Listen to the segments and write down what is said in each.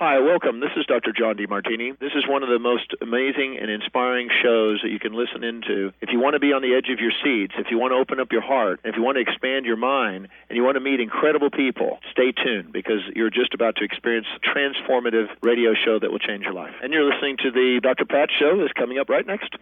Hi, welcome. This is Dr. John DeMartini. This is one of the most amazing and inspiring shows that you can listen into. If you want to be on the edge of your seats, if you want to open up your heart, if you want to expand your mind, and you want to meet incredible people, stay tuned because you're just about to experience a transformative radio show that will change your life. And you're listening to the Dr. Pat Show that's coming up right next.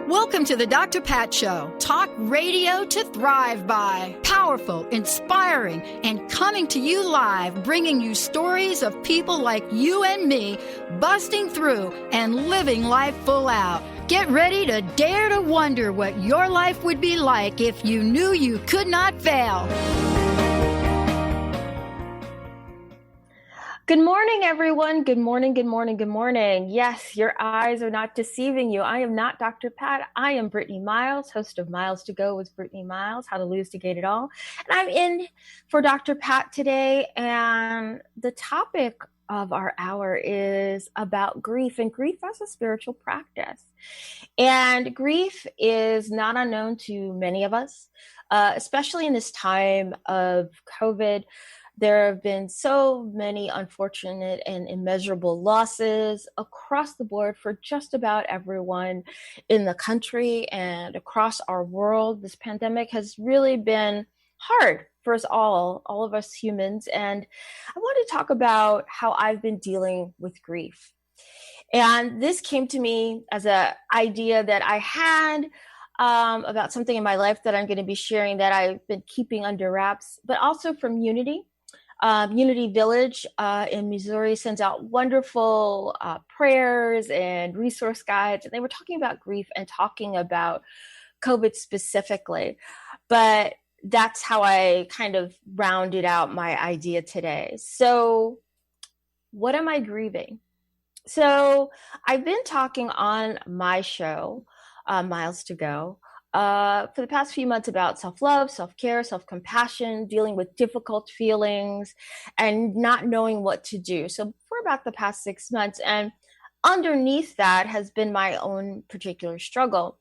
Welcome to the Dr. Pat Show. Talk radio to thrive by. Powerful, inspiring, and coming to you live, bringing you stories of people like you and me, busting through and living life full out. Get ready to dare to wonder what your life would be like if you knew you could not fail. Good morning, everyone. Good morning, good morning, good morning. Yes, your eyes are not deceiving you. I am not Dr. Pat. I am Brittany Miles, host of Miles to Go with Brittany Miles, How to Lose to Gain It All. And I'm in for Dr. Pat today. And the topic of our hour is about grief and grief as a spiritual practice. And grief is not unknown to many of us, especially in this time of COVID. There have been so many unfortunate and immeasurable losses across the board for just about everyone in the country and across our world. This pandemic has really been hard for us all of us humans. And I want to talk about how I've been dealing with grief. And this came to me as an idea that I had about something in my life that I'm going to be sharing that I've been keeping under wraps, but also from Unity. Unity Village in Missouri sends out wonderful prayers and resource guides. And they were talking about grief and talking about COVID specifically. But that's how I kind of rounded out my idea today. So what am I grieving? So I've been talking on my show, Miles to Go, for the past few months about self-love, self-care, self-compassion, dealing with difficult feelings and not knowing what to do. So for about the past 6 months, and underneath that has been my own particular struggle.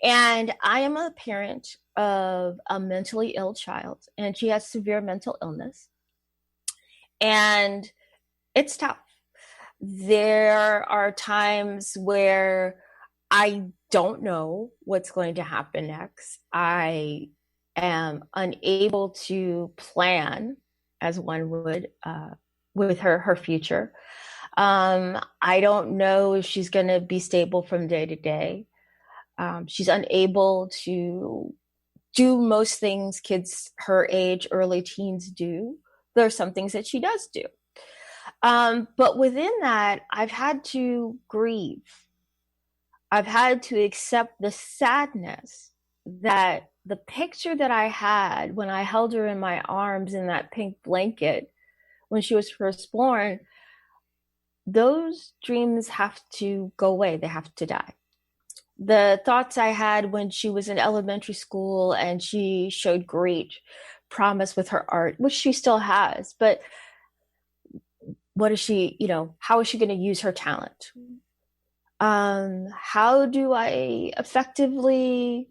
And I am a parent of a mentally ill child, and she has severe mental illness. And it's tough. There are times where I don't know what's going to happen next. I am unable to plan as one would with her future. I don't know if she's going to be stable from day to day. She's unable to do most things kids her age, early teens do. There are some things that she does do. But within that, I've had to grieve. I've had to accept the sadness that the picture that I had when I held her in my arms in that pink blanket when she was first born, those dreams have to go away. They have to die. The thoughts I had when she was in elementary school and she showed great promise with her art, which she still has, but what is she, how is she going to use her talent? How do I effectively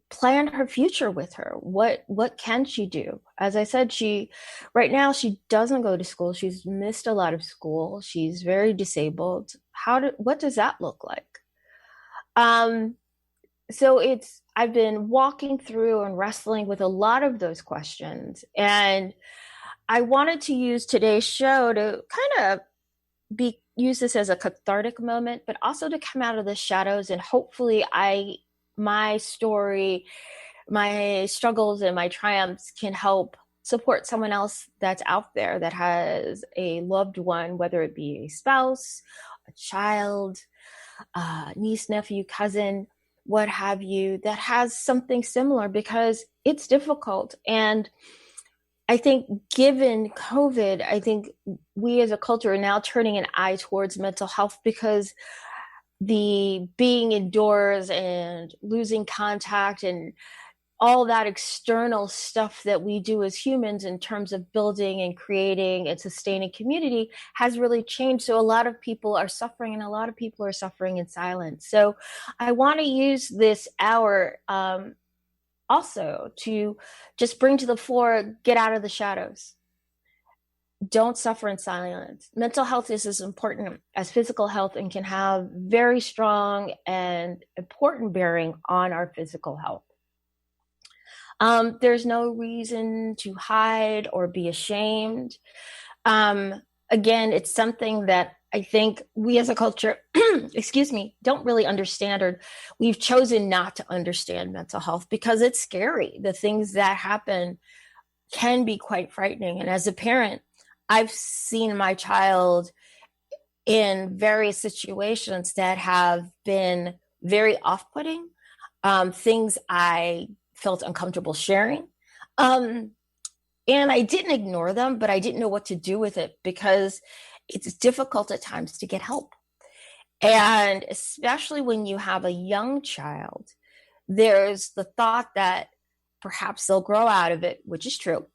plan her future with her? What can she do? As I said, right now she doesn't go to school. She's missed a lot of school. She's very disabled. What does that look like? So I've been walking through and wrestling with a lot of those questions. And I wanted to use today's show to kind of use this as a cathartic moment, but also to come out of the shadows and hopefully my story, my struggles and my triumphs can help support someone else that's out there that has a loved one, whether it be a spouse, a child, niece, nephew, cousin, what have you, that has something similar, because it's difficult. And I think given COVID, I think we as a culture are now turning an eye towards mental health, because the being indoors and losing contact and all that external stuff that we do as humans in terms of building and creating and sustaining community has really changed. So a lot of people are suffering, and a lot of people are suffering in silence. So I want to use this hour also to just bring to the fore, get out of the shadows. don't suffer in silence. Mental health is as important as physical health and can have very strong and important bearing on our physical health. There's no reason to hide or be ashamed. Again, it's something that I think we as a culture, excuse me, don't really understand, or we've chosen not to understand mental health because it's scary. The things that happen can be quite frightening. And as a parent, I've seen my child in various situations that have been very off-putting, things I felt uncomfortable sharing. And I didn't ignore them, but I didn't know what to do with it because it's difficult at times to get help. And especially when you have a young child, there's the thought that perhaps they'll grow out of it, which is true.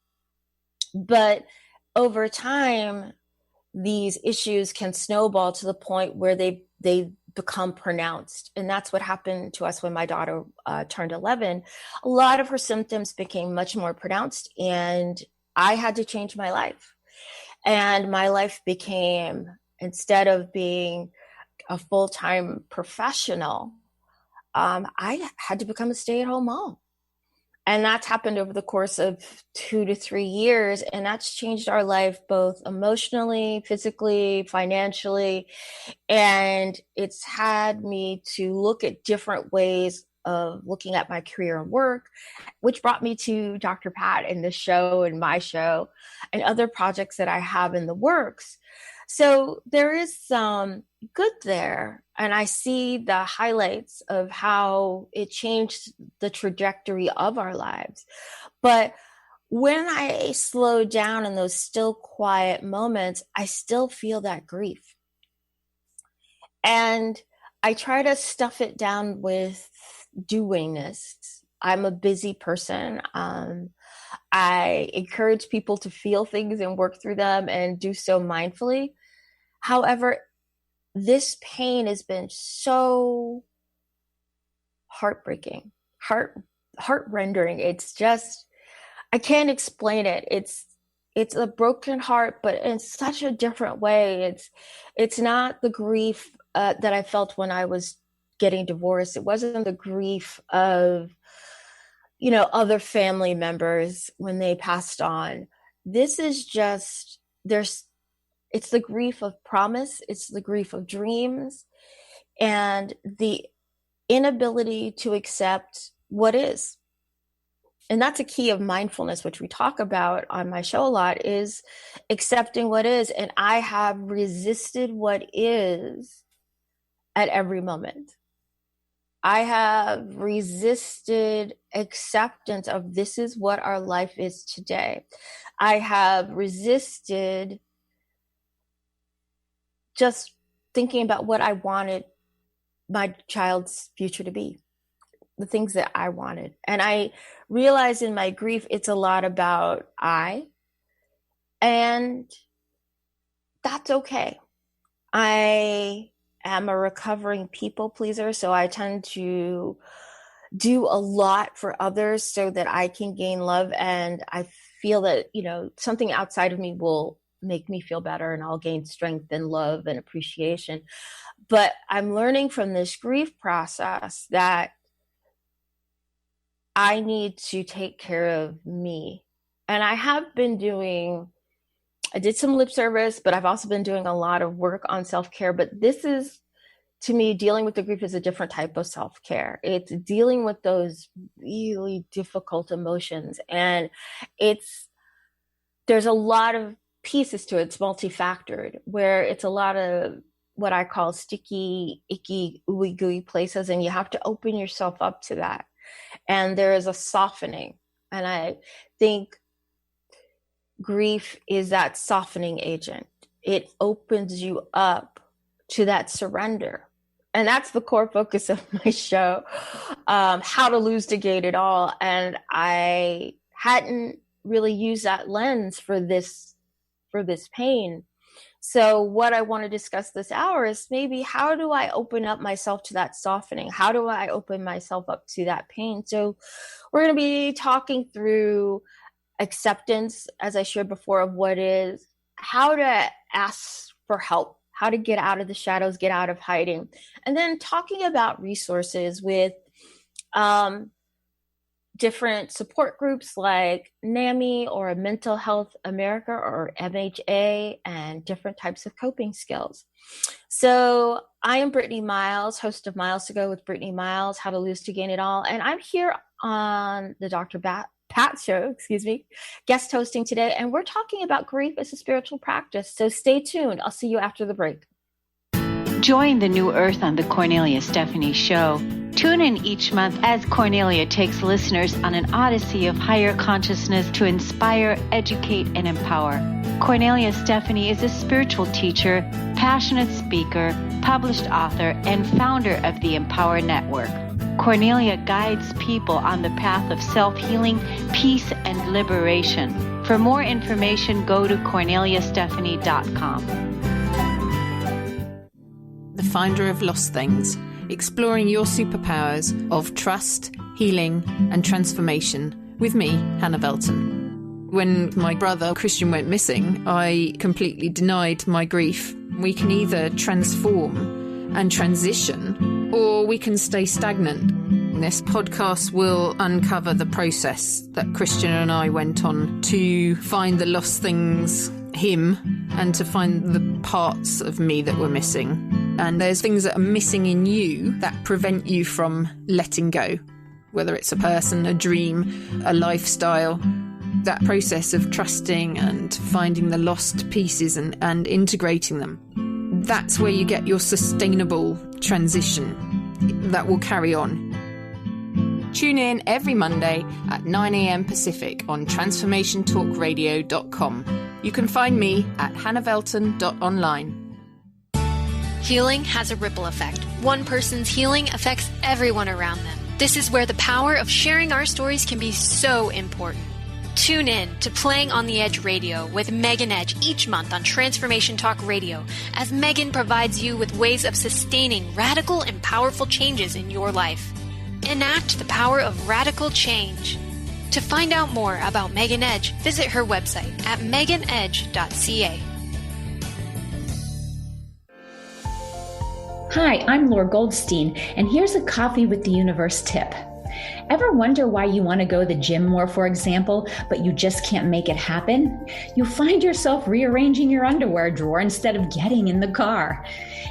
But over time, these issues can snowball to the point where they become pronounced. And that's what happened to us when my daughter turned 11. A lot of her symptoms became much more pronounced, and I had to change my life. And my life became, instead of being a full-time professional, I had to become a stay-at-home mom. And that's happened over the course of 2 to 3 years. And that's changed our life, both emotionally, physically, financially. And it's had me to look at different ways of looking at my career and work, which brought me to Dr. Pat and this show and my show and other projects that I have in the works. So there is some good there. And I see the highlights of how it changed the trajectory of our lives. But when I slow down in those still quiet moments, I still feel that grief. And I try to stuff it down with doingness. I'm a busy person. I encourage people to feel things and work through them and do so mindfully. However, this pain has been so heartbreaking, heart-rendering. It's just, I can't explain it. It's a broken heart, but in such a different way. It's not the grief that I felt when I was getting divorced. It wasn't the grief of, other family members when they passed on. This is just, it's the grief of promise. It's the grief of dreams and the inability to accept what is. And that's a key of mindfulness, which we talk about on my show a lot, is accepting what is. And I have resisted what is at every moment. I have resisted acceptance of this is what our life is today. I have resisted just thinking about what I wanted my child's future to be, the things that I wanted. And I realized in my grief, it's a lot about and that's okay. I am a recovering people pleaser, so I tend to do a lot for others so that I can gain love. And I feel that, something outside of me will make me feel better and I'll gain strength and love and appreciation. But I'm learning from this grief process that I need to take care of me. And I did some lip service, but I've also been doing a lot of work on self-care. But this is, to me, dealing with the grief is a different type of self-care. It's dealing with those really difficult emotions. And there's a lot of pieces to it. It's multifactored, where it's a lot of what I call sticky, icky, ooey gooey places. And you have to open yourself up to that. And there is a softening. And I think grief is that softening agent. It opens you up to that surrender. And that's the core focus of my show, How to Lose to Gate It All. And I hadn't really used that lens for this pain. So what I want to discuss this hour is maybe how do I open up myself to that softening? How do I open myself up to that pain? So we're going to be talking through acceptance, as I shared before, of what is, how to ask for help, how to get out of the shadows, get out of hiding. And then talking about resources with different support groups like NAMI or Mental Health America or MHA, and different types of coping skills. So I am Brittany Miles, host of Miles to Go with Brittany Miles, How to Lose to Gain It All. And I'm here on the Dr. Pat show, guest hosting today. And we're talking about grief as a spiritual practice. So stay tuned. I'll see you after the break. Join the New Earth on the Cornelia Stephanie Show. Tune in each month as Cornelia takes listeners on an odyssey of higher consciousness to inspire, educate, and empower. Cornelia Stephanie is a spiritual teacher, passionate speaker, published author, and founder of the Empower Network. Cornelia guides people on the path of self-healing, peace, and liberation. For more information, go to corneliastephanie.com. The finder of lost things, exploring your superpowers of trust, healing, and transformation with me, Hannah Velton. When my brother Christian went missing, I completely denied my grief. We can either transform and transition, or we can stay stagnant. This podcast will uncover the process that Christian and I went on to find the lost things, him, and to find the parts of me that were missing. And there's things that are missing in you that prevent you from letting go, whether it's a person, a dream, a lifestyle. That process of trusting and finding the lost pieces and integrating them. That's where you get your sustainable transition that will carry on. Tune in every Monday at 9 a.m. Pacific on transformationtalkradio.com. You can find me at hannahvelton.online. Healing has a ripple effect. One person's healing affects everyone around them. This is where the power of sharing our stories can be so important. Tune in to Playing on the Edge Radio with Megan Edge each month on Transformation Talk Radio, as Megan provides you with ways of sustaining radical and powerful changes in your life. Enact the power of radical change. To find out more about Megan Edge, visit her website at meganedge.ca. Hi, I'm Laura Goldstein, and here's a Coffee with the Universe tip. Ever wonder why you want to go to the gym more, for example, but you just can't make it happen? You find yourself rearranging your underwear drawer instead of getting in the car.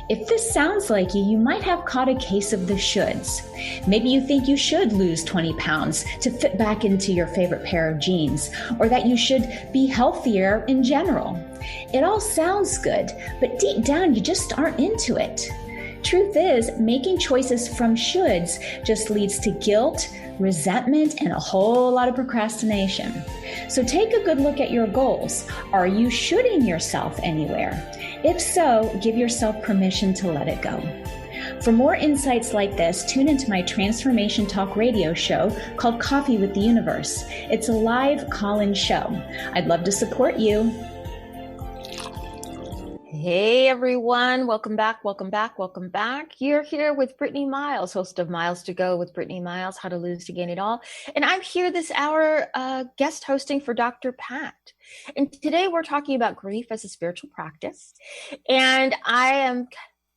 If this sounds like you, you might have caught a case of the shoulds. Maybe you think you should lose 20 pounds to fit back into your favorite pair of jeans, or that you should be healthier in general. It all sounds good, but deep down you just aren't into it. Truth is, making choices from shoulds just leads to guilt, resentment, and a whole lot of procrastination. So take a good look at your goals. Are you shoulding yourself anywhere? If so, give yourself permission to let it go. For more insights like this, tune into my Transformation Talk radio show called Coffee with the Universe. It's a live call-in show. I'd love to support you. Hey everyone, welcome back. You're here with Brittany Miles, host of Miles to Go with Brittany Miles, How to Lose to Gain It All. And I'm here this hour guest hosting for Dr. Pat. And today we're talking about grief as a spiritual practice. And I am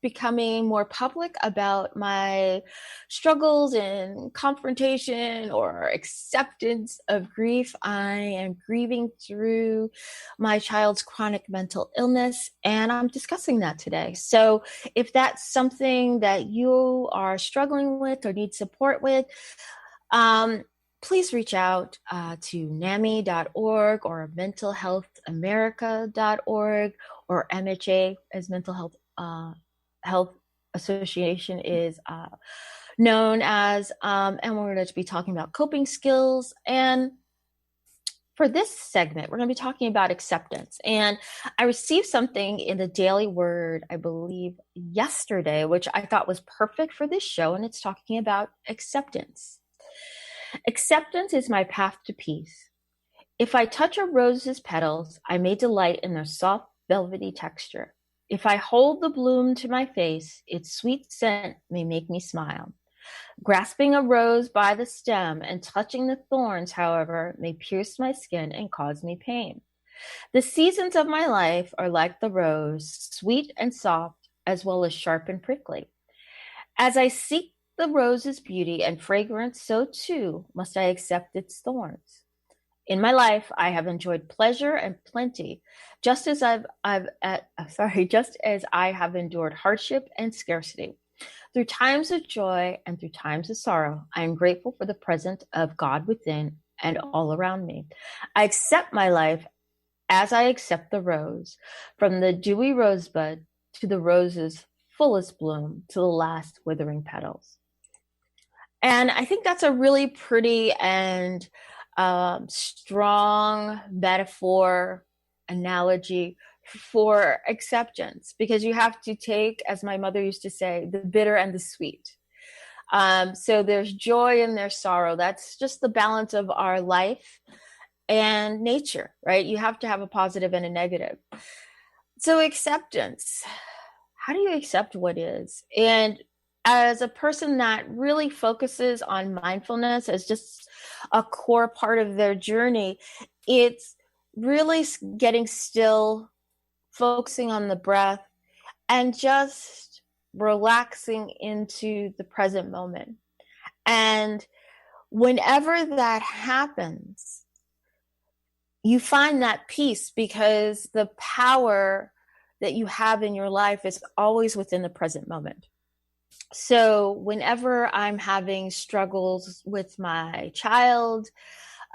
becoming more public about my struggles and confrontation or acceptance of grief. I am grieving through my child's chronic mental illness, and I'm discussing that today. So if that's something that you are struggling with or need support with, please reach out to NAMI.org or mentalhealthamerica.org, or MHA as Mental Health Association is known as, and we're going to be talking about coping skills. And for this segment, we're going to be talking about acceptance. And I received something in the Daily Word, I believe yesterday, which I thought was perfect for this show, and it's talking about acceptance. Acceptance is my path to peace. If I touch a rose's petals, I may delight in their soft, velvety texture. If I hold the bloom to my face, its sweet scent may make me smile. Grasping a rose by the stem and touching the thorns, however, may pierce my skin and cause me pain. The seasons of my life are like the rose, sweet and soft, as well as sharp and prickly. As I seek the rose's beauty and fragrance, so too must I accept its thorns. In my life, I have enjoyed pleasure and plenty, just as just as I have endured hardship and scarcity. Through times of joy and through times of sorrow, I am grateful for the presence of God within and all around me. I accept my life as I accept the rose, from the dewy rosebud to the rose's fullest bloom to the last withering petals. And I think that's a really pretty and strong metaphor, analogy for acceptance, because you have to take, as my mother used to say, the bitter and the sweet. So there's joy and there's sorrow. That's just the balance of our life and nature, right? You have to have a positive and a negative. So acceptance, how do you accept what is? And as a person that really focuses on mindfulness as just a core part of their journey, it's really getting still, focusing on the breath, and just relaxing into the present moment. And whenever that happens, you find that peace, because the power that you have in your life is always within the present moment. So whenever I'm having struggles with my child,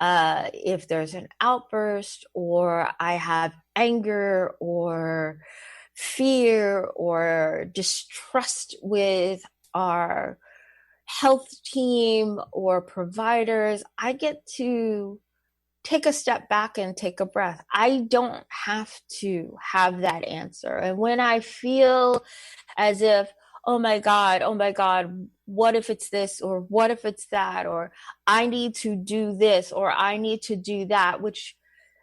if there's an outburst, or I have anger or fear or distrust with our health team or providers, I get to take a step back and take a breath. I don't have to have that answer. And when I feel as if, oh my God, what if it's this, or what if it's that, or I need to do this, or I need to do that, which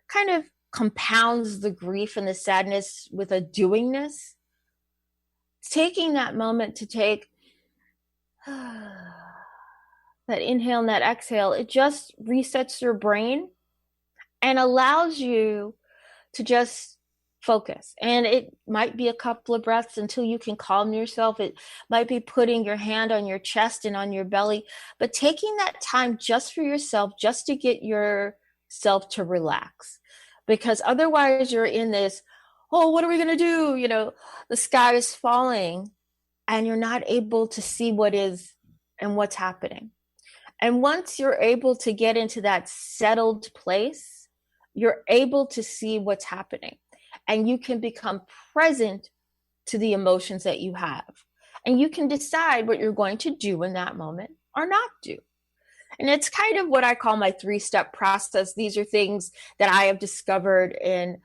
kind of compounds the grief and the sadness with a doingness, taking that moment to take that inhale and that exhale, it just resets your brain and allows you to just focus. And it might be a couple of breaths until you can calm yourself. It might be putting your hand on your chest and on your belly, but taking that time just for yourself, just to get yourself to relax. Because otherwise you're in this, oh, what are we going to do? You know, the sky is falling and you're not able to see what is and what's happening. And once you're able to get into that settled place, you're able to see what's happening, and you can become present to the emotions that you have. And you can decide what you're going to do in that moment or not do. And it's kind of what I call my 3-step process. These are things that I have discovered in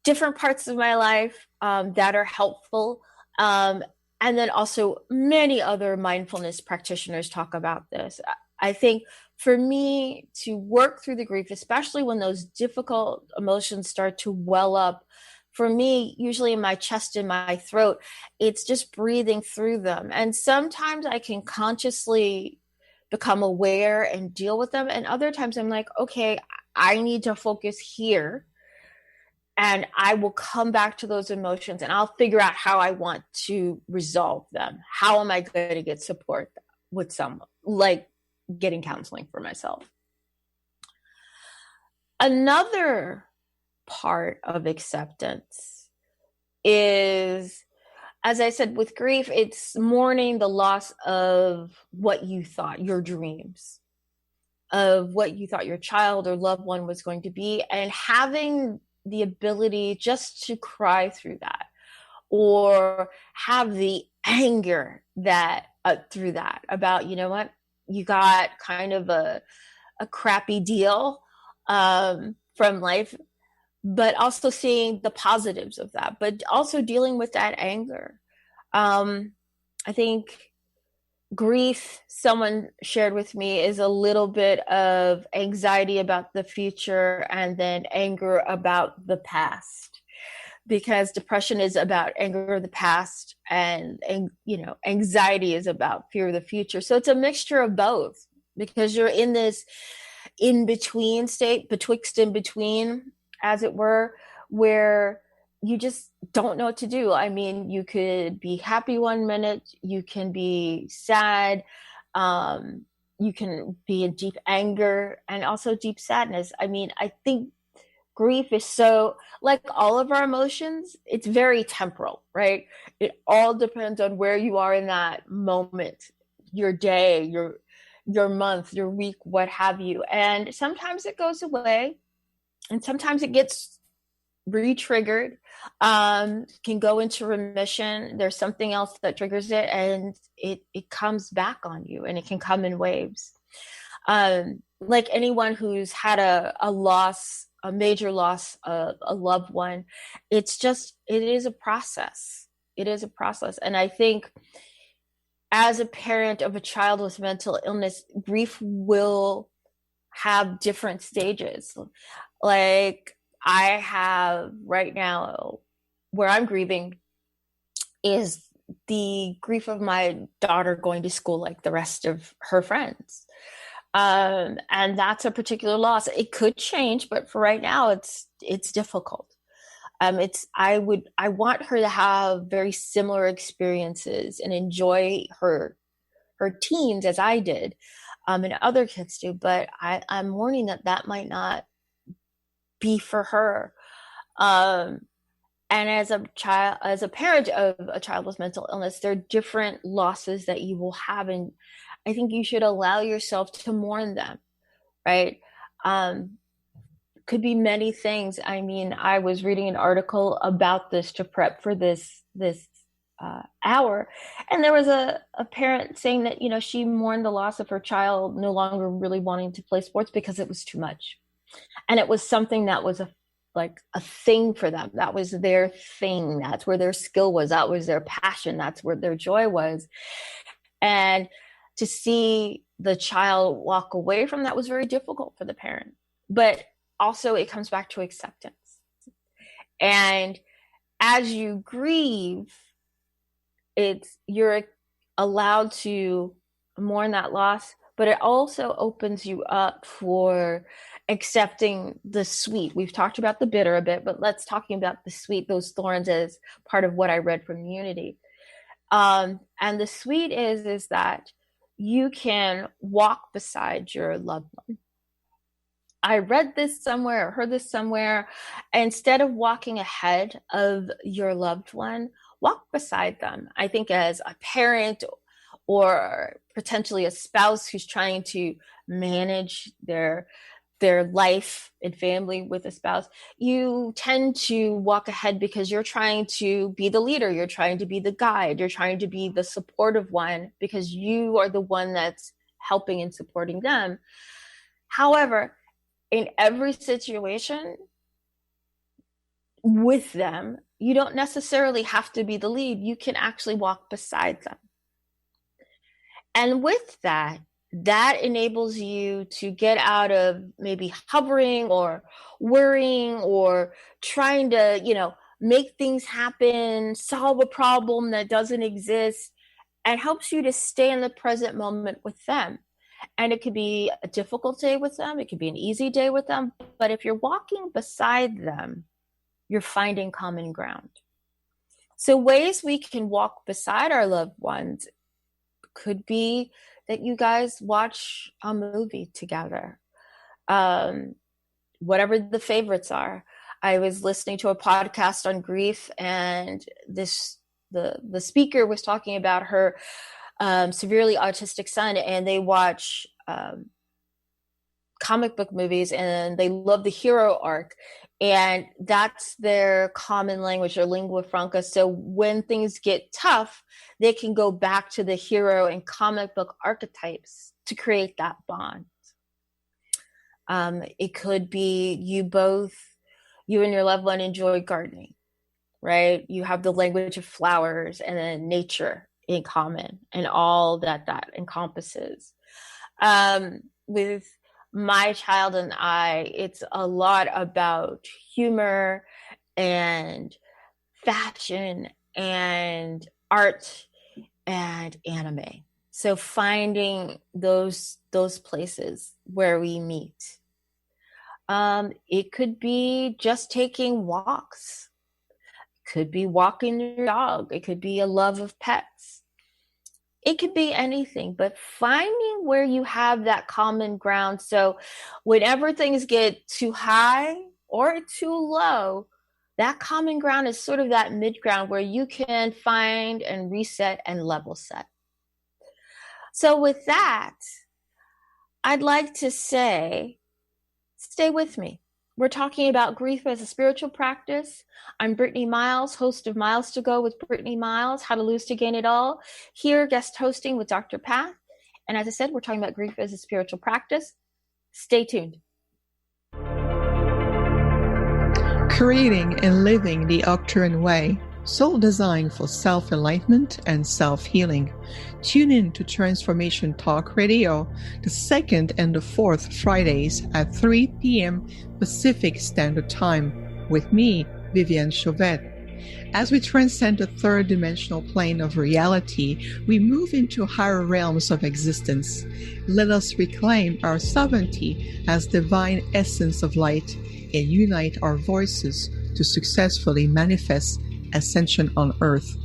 different parts of my life that are helpful. And then also many other mindfulness practitioners talk about this. I think for me to work through the grief, especially when those difficult emotions start to well up, for me, usually in my chest and my throat, it's just breathing through them. And sometimes I can consciously become aware and deal with them. And other times I'm like, okay, I need to focus here. And I will come back to those emotions and I'll figure out how I want to resolve them. How am I going to get support with someone, like getting counseling for myself? Another part of acceptance is, as I said, with grief, it's mourning the loss of what you thought, your dreams, of what you thought your child or loved one was going to be, and having the ability just to cry through that, or have the anger that through that about, you know what, you got kind of a crappy deal from life, but also seeing the positives of that, but also dealing with that anger. I think grief, someone shared with me, is a little bit of anxiety about the future and then anger about the past, because depression is about anger of the past and you know, anxiety is about fear of the future. So it's a mixture of both, because you're in this in-between state, betwixt in between. as it were, where you just don't know what to do. I mean, you could be happy one minute, you can be sad, you can be in deep anger and also deep sadness. I mean, I think grief is so, like all of our emotions, it's very temporal, right? It all depends on where you are in that moment, your day, your month, your week, what have you. And sometimes it goes away and sometimes it gets re-triggered, can go into remission. There's something else that triggers it and it comes back on you, and it can come in waves. Like anyone who's had a loss, a major loss of a loved one, it is a process. It is a process. And I think as a parent of a child with mental illness, grief will have different stages. Like I have right now, where I'm grieving is the grief of my daughter going to school like the rest of her friends. And that's a particular loss. It could change, but for right now, it's difficult. I want her to have very similar experiences and enjoy her teens as I did, and other kids do. But I'm warning that might not be for her. And as a parent of a child with mental illness, there are different losses that you will have, and I think you should allow yourself to mourn them, right? Could be many things. I mean, I was reading an article about this to prep for this hour, and there was a parent saying that, she mourned the loss of her child no longer really wanting to play sports because it was too much. And it was something that was a thing for them. That was their thing. That's where their skill was. That was their passion. That's where their joy was. And to see the child walk away from that was very difficult for the parent. But also it comes back to acceptance. And as you grieve, you're allowed to mourn that loss, but it also opens you up for accepting the sweet. We've talked about the bitter a bit, but let's talking about the sweet, those thorns, as part of what I read from Unity. And the sweet is that you can walk beside your loved one. I read this somewhere or heard this somewhere. Instead of walking ahead of your loved one, walk beside them. I think as a parent or potentially a spouse who's trying to manage their life and family with a spouse, you tend to walk ahead because you're trying to be the leader, you're trying to be the guide, you're trying to be the supportive one because you are the one that's helping and supporting them. However, in every situation with them, you don't necessarily have to be the lead. You can actually walk beside them. And with that enables you to get out of maybe hovering or worrying or trying to, make things happen, solve a problem that doesn't exist, and helps you to stay in the present moment with them. And it could be a difficult day with them. It could be an easy day with them. But if you're walking beside them, you're finding common ground. So ways we can walk beside our loved ones could be that you guys watch a movie together, whatever the favorites are. I was listening to a podcast on grief, and the speaker was talking about her severely autistic son, and they watch comic book movies, and they love the hero arc, and that's their common language, or lingua franca. So when things get tough, they can go back to the hero and comic book archetypes to create that bond. It could be you and your loved one enjoy gardening, right? You have the language of flowers and then nature in common, and all that encompasses. With my child and I, it's a lot about humor and fashion and art and anime. So finding those places where we meet. It could be just taking walks. It could be walking your dog. It could be a love of pets. It could be anything, but finding where you have that common ground. So whenever things get too high or too low, that common ground is sort of that mid ground where you can find and reset and level set. So with that, I'd like to say, stay with me. We're talking about grief as a spiritual practice. I'm Brittany Miles, host of Miles to Go with Brittany Miles, How to Lose to Gain It All, here guest hosting with Dr. Pat. And as I said, we're talking about grief as a spiritual practice. Stay tuned. Creating and living the Octurian way, soul designed for self-enlightenment and self-healing. Tune in to Transformation Talk Radio, the second and the fourth Fridays at 3 p.m. Pacific Standard Time, with me, Vivienne Chauvette. As we transcend the third dimensional plane of reality, we move into higher realms of existence. Let us reclaim our sovereignty as divine essence of light and unite our voices to successfully manifest ascension on Earth.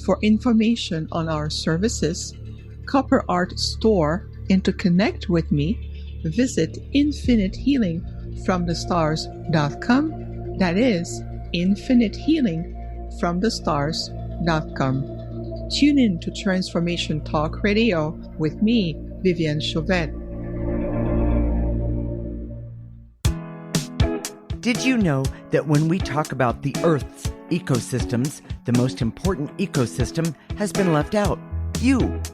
For information on our services, Copper Art Store, and to connect with me, visit infinitehealingfromthestars.com. That is infinitehealingfromthestars.com. Tune in to Transformation Talk Radio with me, Vivienne Chauvette. Did you know that when we talk about the Earth's ecosystems, the most important ecosystem has been left out?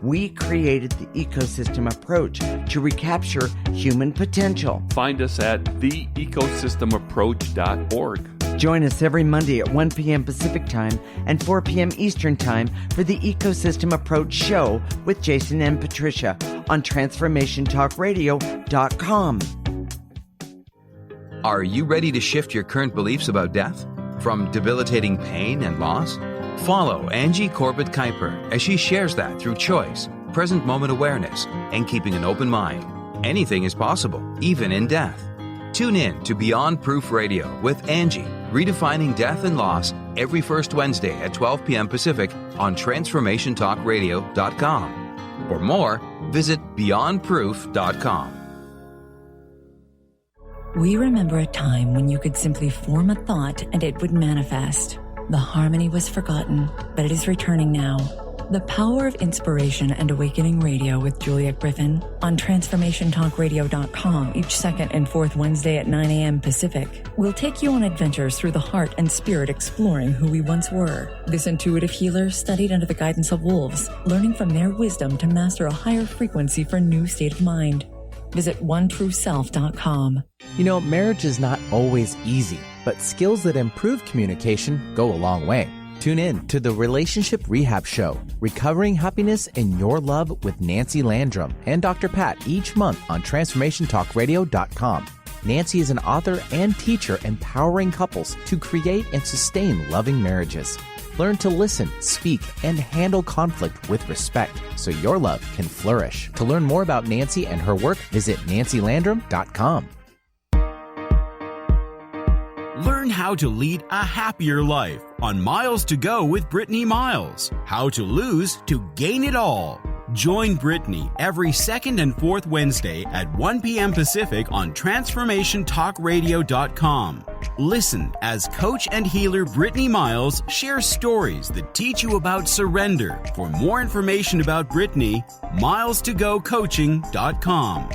We created the ecosystem approach to recapture human potential. Find us at theecosystemapproach.org. Join us every Monday at 1 p.m. Pacific Time and 4 p.m. Eastern Time for the Ecosystem Approach Show with Jason and Patricia on TransformationTalkRadio.com. Are you ready to shift your current beliefs about death? From debilitating pain and loss? Follow Angie Corbett Kuiper as she shares that through choice, present moment awareness, and keeping an open mind. Anything is possible, even in death. Tune in to Beyond Proof Radio with Angie, redefining death and loss, every first Wednesday at 12 p.m. Pacific on TransformationTalkRadio.com. For more, visit BeyondProof.com. We remember a time when you could simply form a thought and it would manifest. The harmony was forgotten, but it is returning now. The Power of Inspiration and Awakening Radio with Juliet Griffin on TransformationTalkRadio.com each second and fourth Wednesday at 9 a.m. Pacific. We'll take you on adventures through the heart and spirit, exploring who we once were. This intuitive healer studied under the guidance of wolves, learning from their wisdom to master a higher frequency for a new state of mind. Visit OneTrueSelf.com. You know, marriage is not always easy, but skills that improve communication go a long way. Tune in to the Relationship Rehab Show, Recovering Happiness in Your Love with Nancy Landrum and Dr. Pat each month on TransformationTalkRadio.com. Nancy is an author and teacher empowering couples to create and sustain loving marriages. Learn to listen, speak, and handle conflict with respect so your love can flourish. To learn more about Nancy and her work, visit nancylandrum.com. Learn how to lead a happier life on Miles to Go with Brittany Miles. How to lose to gain it all. Join Brittany every second and fourth Wednesday at 1 p.m. Pacific on TransformationTalkRadio.com. Listen as coach and healer Brittany Miles shares stories that teach you about surrender. For more information about Brittany, milestogocoaching.com.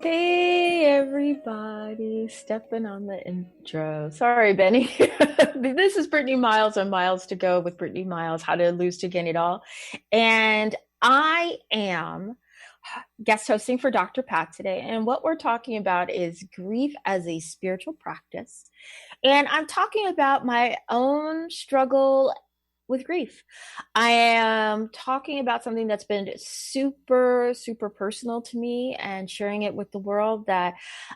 Hey everybody, stepping on the intro. Sorry, Benny. This is Brittany Miles on Miles to Go with Brittany Miles, How to Lose to Gain It All. And I am guest hosting for Dr. Pat today. And what we're talking about is grief as a spiritual practice. And I'm talking about my own struggle with grief. I am talking about something that's been super, super personal to me and sharing it with the world, that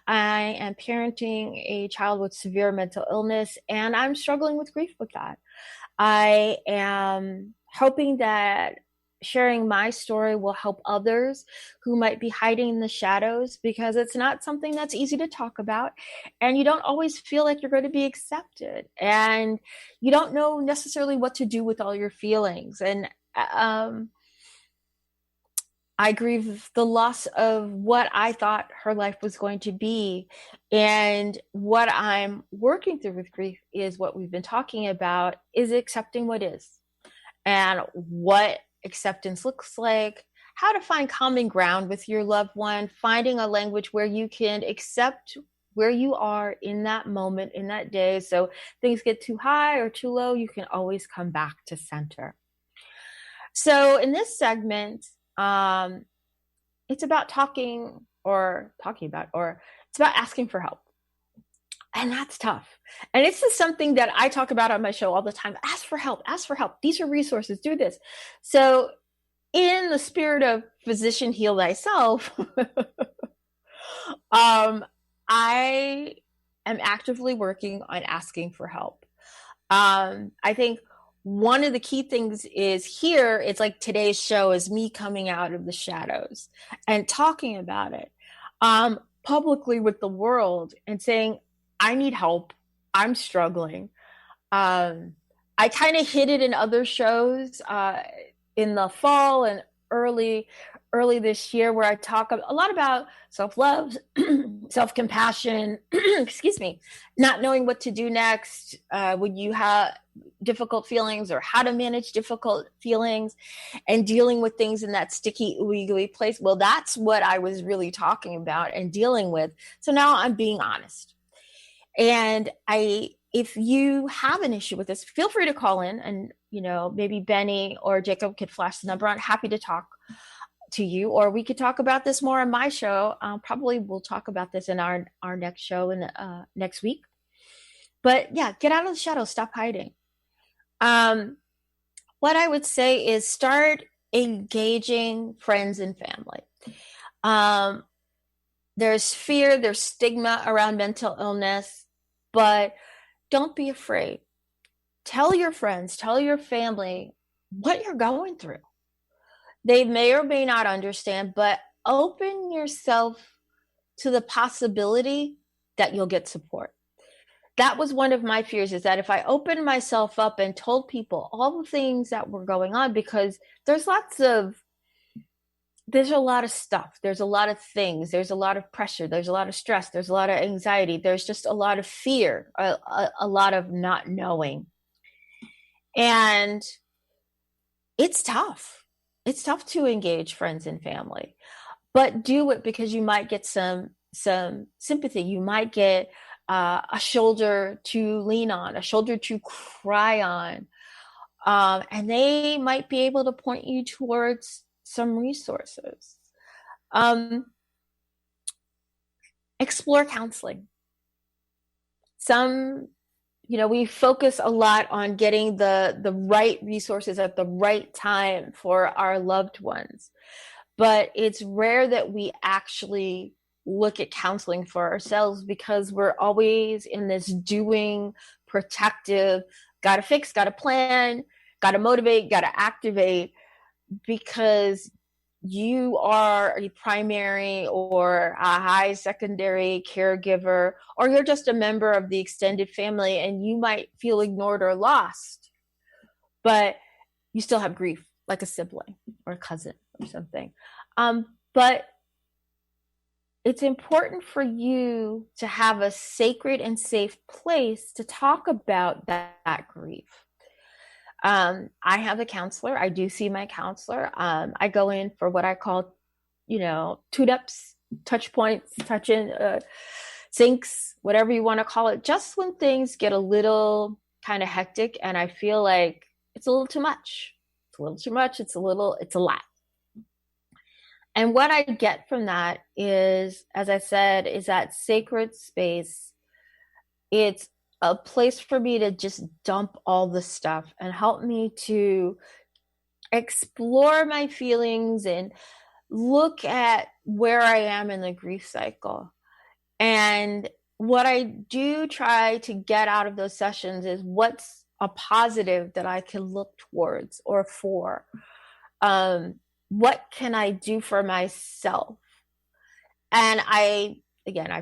I am parenting a child with severe mental illness and I'm struggling with grief with that. I am hoping that sharing my story will help others who might be hiding in the shadows, because it's not something that's easy to talk about, and you don't always feel like you're going to be accepted, and you don't know necessarily what to do with all your feelings. And I grieve the loss of what I thought her life was going to be. And what I'm working through with grief is what we've been talking about, is accepting what is, and what acceptance looks like, how to find common ground with your loved one, finding a language where you can accept where you are in that moment, in that day. So things get too high or too low, you can always come back to center. So in this segment, it's about it's about asking for help. And that's tough. And this is something that I talk about on my show all the time. Ask for help. Ask for help. These are resources. Do this. So in the spirit of physician heal thyself, I am actively working on asking for help. I think one of the key things is here, it's like today's show is me coming out of the shadows and talking about it publicly with the world and saying, I need help. I'm struggling. I kind of hid it in other shows in the fall and early this year, where I talk a lot about self-love, self-compassion, excuse me, not knowing what to do next when you have difficult feelings, or how to manage difficult feelings and dealing with things in that sticky, ooey gooey place. Well, that's what I was really talking about and dealing with. So now I'm being honest. And if you have an issue with this, feel free to call in, and, maybe Benny or Jacob could flash the number on. Happy to talk to you, or we could talk about this more on my show. Probably we'll talk about this in our next show in next week. But yeah, get out of the shadows, stop hiding. What I would say is start engaging friends and family. There's fear, there's stigma around mental illness, but don't be afraid. Tell your friends, tell your family what you're going through. They may or may not understand, but open yourself to the possibility that you'll get support. That was one of my fears, is that if I opened myself up and told people all the things that were going on, because there's a lot of stuff, there's a lot of things, there's a lot of pressure, there's a lot of stress, there's a lot of anxiety, there's just a lot of fear, a lot of not knowing. And it's tough. It's tough to engage friends and family, but do it because you might get some sympathy. You might get a shoulder to lean on, a shoulder to cry on. And they might be able to point you towards some resources. Explore counseling. We focus a lot on getting the right resources at the right time for our loved ones, but it's rare that we actually look at counseling for ourselves, because we're always in this doing, protective, got to fix, got to plan, got to motivate, got to activate, because you are a primary or a high secondary caregiver, or you're just a member of the extended family, and you might feel ignored or lost, but you still have grief, like a sibling or a cousin or something. But it's important for you to have a sacred and safe place to talk about that grief. I have a counselor. I do see my counselor. I go in for what I call, tune-ups, touch points, touch-in, sinks, whatever you want to call it, just when things get a little kind of hectic and I feel like it's a little too much. It's a little too much. It's a lot. And what I get from that is, as I said, is that sacred space. It's a place for me to just dump all the stuff and help me to explore my feelings and look at where I am in the grief cycle. And what I do try to get out of those sessions is what's a positive that I can look towards or for. What can I do for myself? And I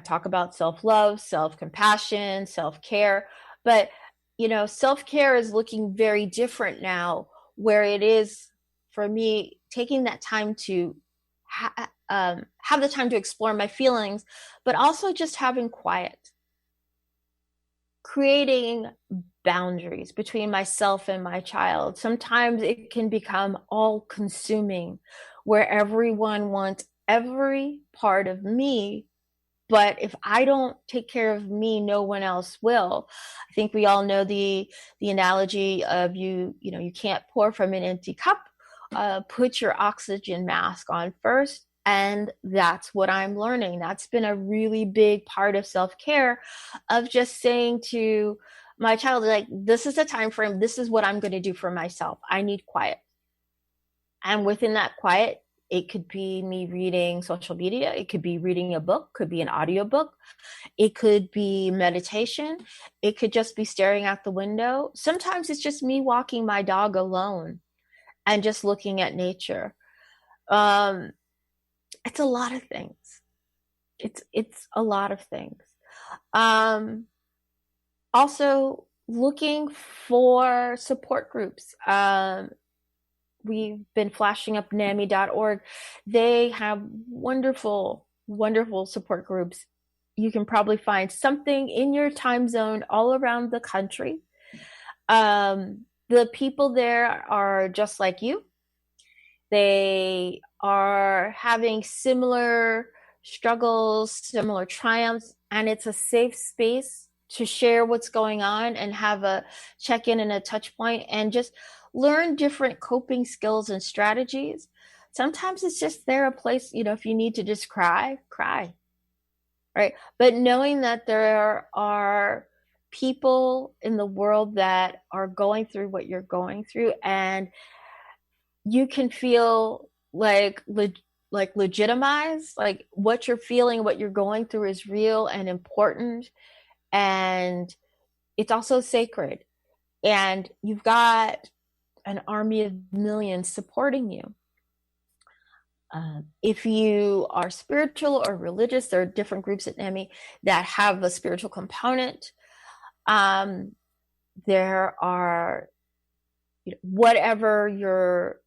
talk about self-love, self-compassion, self-care, but self-care is looking very different now, where it is for me taking that time to have the time to explore my feelings, but also just having quiet, creating boundaries between myself and my child. Sometimes it can become all consuming, where everyone wants every part of me, but if I don't take care of me, no one else will. I think we all know the analogy of you can't pour from an empty cup. Put your oxygen mask on first. And that's what I'm learning. That's been a really big part of self-care, of just saying to my child, like, this is a time frame. This is what I'm going to do for myself. I need quiet. And within that quiet, it could be me reading social media. It could be reading a book, could be an audiobook. It could be meditation. It could just be staring out the window. Sometimes it's just me walking my dog alone and just looking at nature. It's a lot of things. It's a lot of things. Also looking for support groups. We've been flashing up NAMI.org. They have wonderful, wonderful support groups. You can probably find something in your time zone all around the country. The people there are just like you. They are having similar struggles, similar triumphs, and it's a safe space to share what's going on and have a check-in and a touch point and just learn different coping skills and strategies. Sometimes it's just there a place, if you need to just cry, right? But knowing that there are people in the world that are going through what you're going through, and you can feel like legitimized, like what you're feeling, what you're going through is real and important, and it's also sacred. And you've got an army of millions supporting you. If you are spiritual or religious, there are different groups at NAMI that have a spiritual component. There are, whatever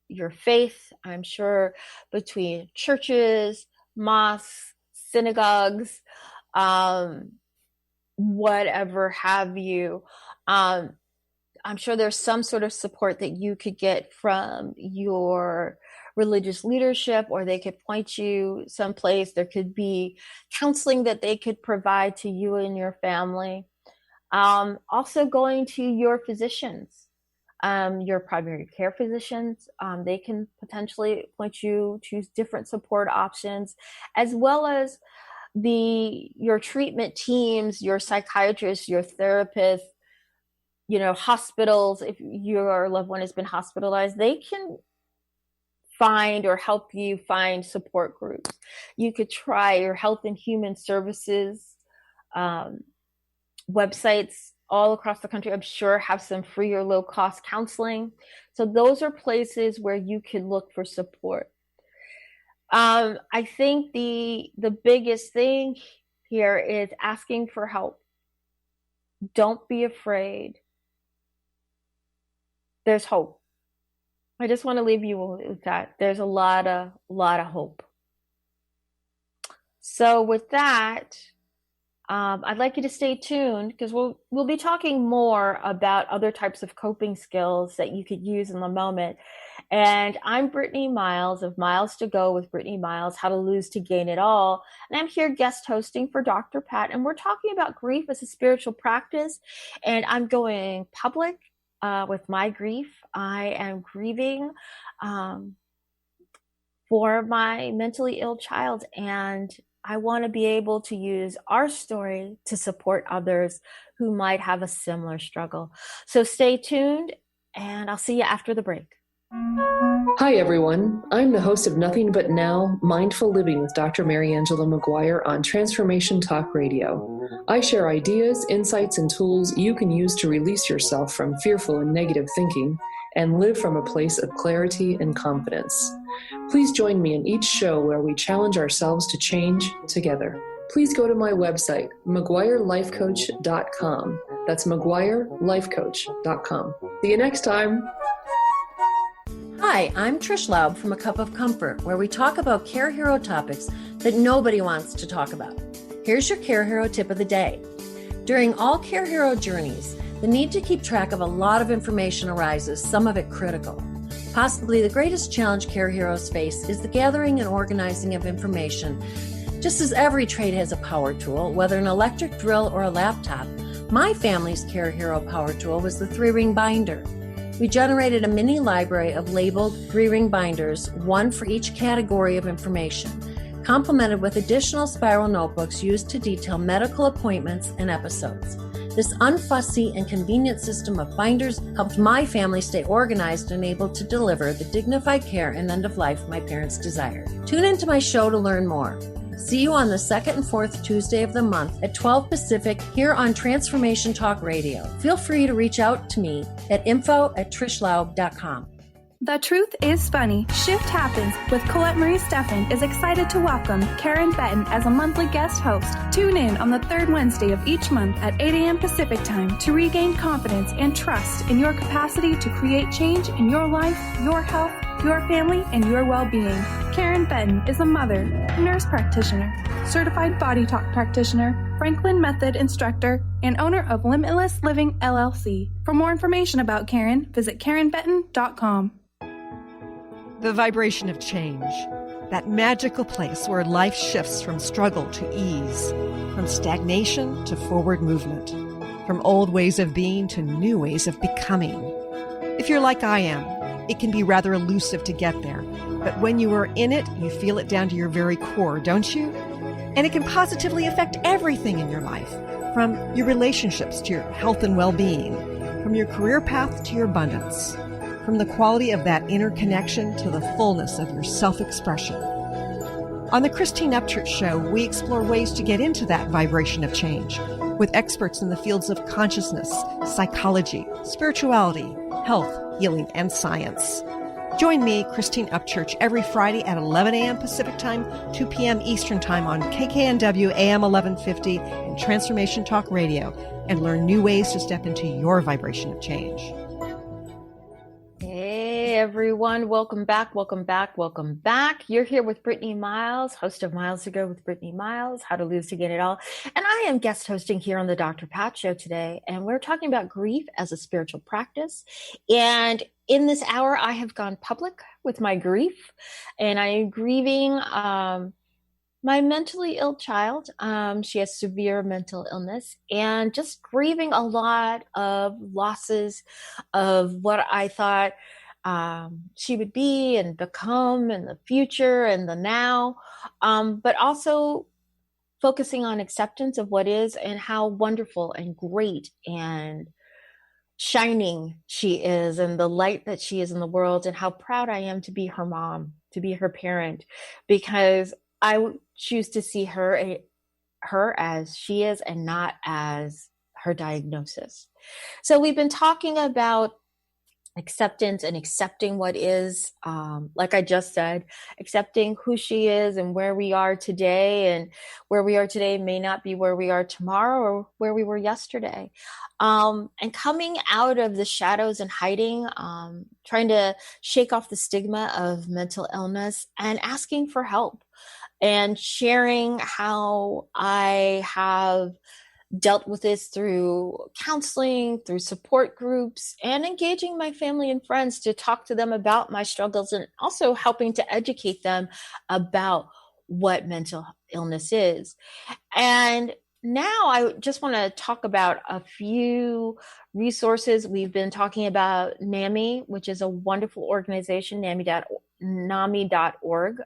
your faith, I'm sure between churches, mosques, synagogues, whatever have you, I'm sure there's some sort of support that you could get from your religious leadership, or they could point you someplace. There could be counseling that they could provide to you and your family. Also going to your physicians, your primary care physicians. They can potentially point you to different support options, as well as your treatment teams, your psychiatrists, your therapists, hospitals. If your loved one has been hospitalized, they can find or help you find support groups. You could try your Health and Human Services websites all across the country, I'm sure, have some free or low cost counseling. So those are places where you can look for support. I think the biggest thing here is asking for help. Don't be afraid. There's hope. I just want to leave you with that. There's a lot of hope. So with that, I'd like you to stay tuned, because we'll be talking more about other types of coping skills that you could use in the moment. And I'm Brittany Miles of Miles to Go with Brittany Miles, How to Lose to Gain It All. And I'm here guest hosting for Dr. Pat. And we're talking about grief as a spiritual practice. And I'm going public with my grief. I am grieving for my mentally ill child. And I want to be able to use our story to support others who might have a similar struggle. So stay tuned, and I'll see you after the break. Hi, everyone. I'm the host of Nothing But Now, Mindful Living with Dr. Mary Angela McGuire on Transformation Talk Radio. I share ideas, insights, and tools you can use to release yourself from fearful and negative thinking and live from a place of clarity and confidence. Please join me in each show where we challenge ourselves to change together. Please go to my website, McGuireLifeCoach.com. That's McGuireLifeCoach.com. See you next time. Hi, I'm Trish Laub from A Cup of Comfort, where we talk about Care Hero topics that nobody wants to talk about. Here's your Care Hero tip of the day. During all Care Hero journeys, the need to keep track of a lot of information arises, some of it critical. Possibly the greatest challenge Care Heroes face is the gathering and organizing of information. Just as every trade has a power tool, whether an electric drill or a laptop, my family's Care Hero power tool was the 3-ring binder. We generated a mini library of labeled 3-ring binders, one for each category of information, complemented with additional spiral notebooks used to detail medical appointments and episodes. This unfussy and convenient system of binders helped my family stay organized and able to deliver the dignified care and end of life my parents desired. Tune into my show to learn more. See you on the second and fourth Tuesday of the month at 12 Pacific here on Transformation Talk Radio. Feel free to reach out to me at info@trishlaub.com. The Truth is Funny. Shift Happens with Colette Marie Steffen is excited to welcome Karen Benton as a monthly guest host. Tune in on the third Wednesday of each month at 8 a.m. Pacific Time to regain confidence and trust in your capacity to create change in your life, your health, your family, and your well-being. Karen Benton is a mother, nurse practitioner, certified body talk practitioner, Franklin Method instructor, and owner of Limitless Living LLC. For more information about Karen, visit KarenBenton.com. The vibration of change, that magical place where life shifts from struggle to ease, from stagnation to forward movement, from old ways of being to new ways of becoming. If you're like I am, it can be rather elusive to get there, but when you are in it, you feel it down to your very core, don't you? And it can positively affect everything in your life, from your relationships to your health and well-being, from your career path to your abundance, from the quality of that inner connection to the fullness of your self-expression. On the Christine Upchurch Show, we explore ways to get into that vibration of change with experts in the fields of consciousness, psychology, spirituality, health, healing, and science. Join me, Christine Upchurch, every Friday at 11 a.m. Pacific Time, 2 p.m. Eastern Time on KKNW AM 1150 and Transformation Talk Radio, and learn new ways to step into your vibration of change. Hey everyone, welcome back, welcome back, welcome back. You're here with Brittany Miles, host of Miles to Go with Brittany Miles, How to Lose to Gain It All. And I am guest hosting here on the Dr. Pat Show today, and we're talking about grief as a spiritual practice. And in this hour, I have gone public with my grief, and I am grieving my mentally ill child. She has severe mental illness, and just grieving a lot of losses of what I thought she would be and become in the future and the now, but also focusing on acceptance of what is and how wonderful and great and shining she is and the light that she is in the world, and how proud I am to be her mom, to be her parent, because I choose to see her as she is and not as her diagnosis. So we've been talking about acceptance and accepting what is, like I just said, accepting who she is and where we are today, and where we are today may not be where we are tomorrow or where we were yesterday. And coming out of the shadows and hiding, trying to shake off the stigma of mental illness and asking for help, and sharing how I have dealt with this through counseling, through support groups, and engaging my family and friends to talk to them about my struggles, and also helping to educate them about what mental illness is. And now I just want to talk about a few resources. We've been talking about NAMI, which is a wonderful organization, NAMI.org.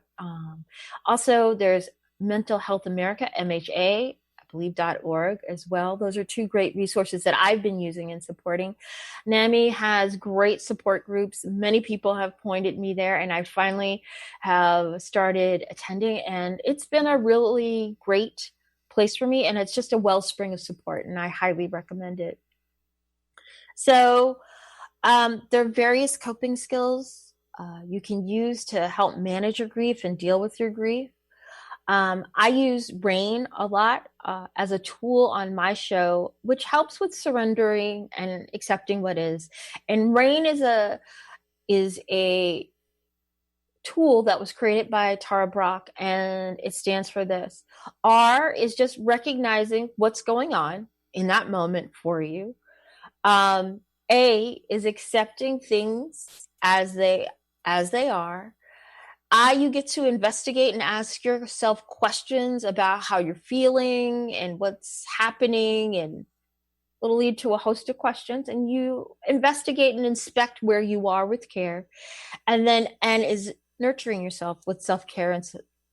Also, there's Mental Health America, MHA, I believe .org as well. Those are two great resources that I've been using and supporting. NAMI has great support groups. Many people have pointed me there, and I finally have started attending, and it's been a really great place for me, and it's just a wellspring of support, and I highly recommend it. So There are various coping skills you can use to help manage your grief and deal with your grief. I use RAIN a lot as a tool on my show, which helps with surrendering and accepting what is. And RAIN is a tool that was created by Tara Brach, and it stands for this. R is just recognizing what's going on in that moment for you. A is accepting things as they are. You get to investigate and ask yourself questions about how you're feeling and what's happening, and it'll lead to a host of questions, and you investigate and inspect where you are with care. And then N is nurturing yourself with self-care and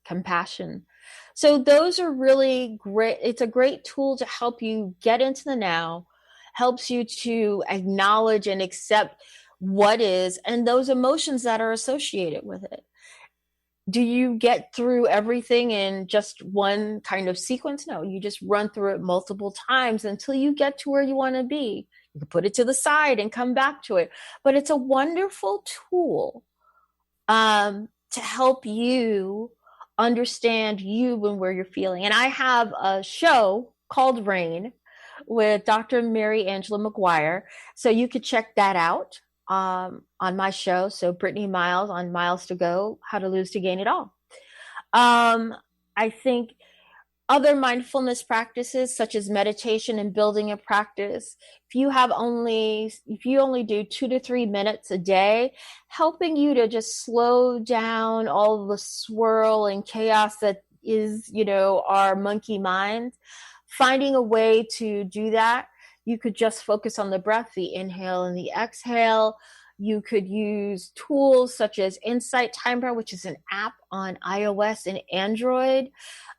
compassion. So those are really great. It's a great tool to help you get into the now, helps you to acknowledge and accept what is and those emotions that are associated with it. Do you get through everything in just one kind of sequence? No, you just run through it multiple times until you get to where you want to be. You can put it to the side and come back to it. But it's a wonderful tool to help you understand you and where you're feeling. And I have a show called RAIN with Dr. Mary Angela McGuire. So you could check that out on my show. So Brittany Miles on Miles to Go, How to Lose to Gain It All. I think other mindfulness practices such as meditation and building a practice, if you only do 2 to 3 minutes a day, helping you to just slow down all the swirl and chaos that is, our monkey mind, finding a way to do that. You could just focus on the breath, the inhale and the exhale. You could use tools such as Insight Timer, which is an app on iOS and Android.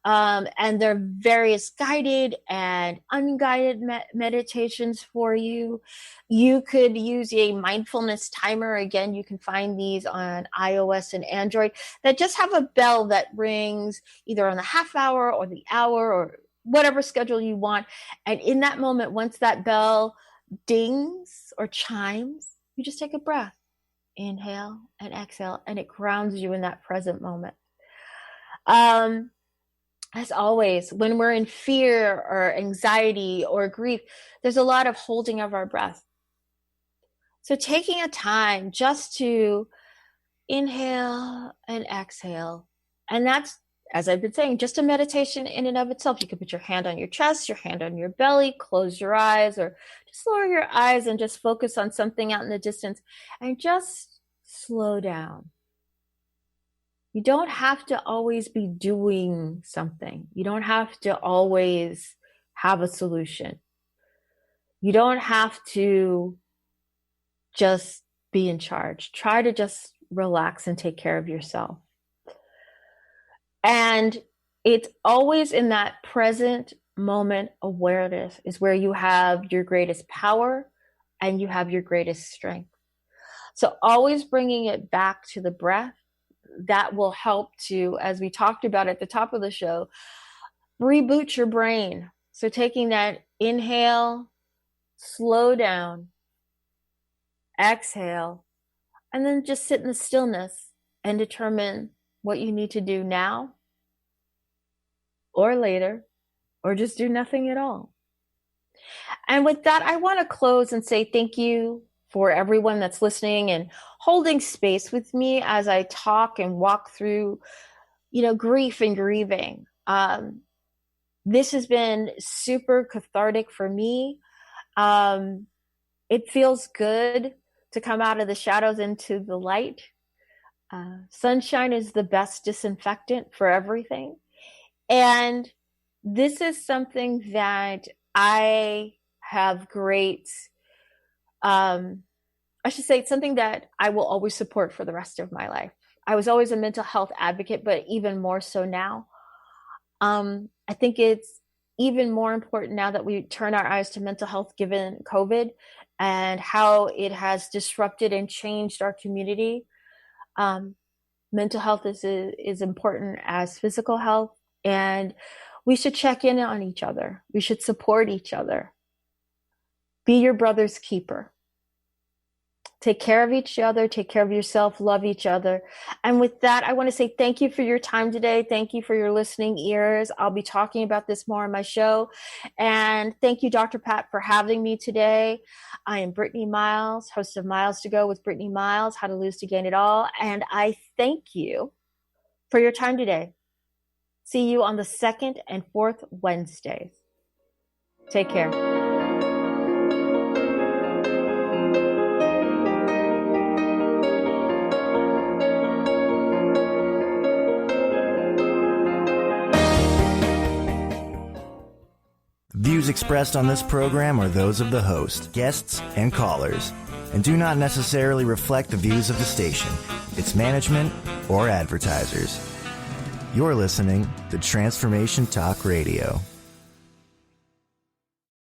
And there are various guided and unguided meditations for you. You could use a mindfulness timer. Again, you can find these on iOS and Android that just have a bell that rings either on the half hour or the hour or whatever schedule you want. And in that moment, once that bell dings or chimes, you just take a breath, inhale and exhale, and it grounds you in that present moment. As always, when we're in fear or anxiety or grief, there's a lot of holding of our breath. So taking a time just to inhale and exhale, and that's, as I've been saying, just a meditation in and of itself. You can put your hand on your chest, your hand on your belly, close your eyes, or just lower your eyes and just focus on something out in the distance and just slow down. You don't have to always be doing something. You don't have to always have a solution. You don't have to just be in charge. Try to just relax and take care of yourself. And it's always in that present moment awareness is where you have your greatest power and you have your greatest strength. So always bringing it back to the breath, that will help to, as we talked about at the top of the show, reboot your brain. So taking that inhale, slow down, exhale, and then just sit in the stillness and determine what you need to do now or later, or just do nothing at all. And with that, I want to close and say thank you for everyone that's listening and holding space with me as I talk and walk through, grief and grieving. This has been super cathartic for me. It feels good to come out of the shadows into the light. Sunshine is the best disinfectant for everything. And this is something that I have great, I should say it's something that I will always support for the rest of my life. I was always a mental health advocate, but even more so now. I think it's even more important now that we turn our eyes to mental health given COVID and how it has disrupted and changed our community. Mental health is important as physical health, and we should check in on each other. We should support each other. Be your brother's keeper. Take care of each other, take care of yourself, love each other. And with that, I want to say thank you for your time today. Thank you for your listening ears. I'll be talking about this more on my show. And thank you, Dr. Pat, for having me today. I am Brittany Miles, host of Miles to Go with Brittany Miles, How to Lose to Gain It All. And I thank you for your time today. See you on the 2nd and 4th Wednesdays. Take care. Views expressed on this program are those of the host, guests, and callers, and do not necessarily reflect the views of the station, its management, or advertisers. You're listening to Transformation Talk Radio.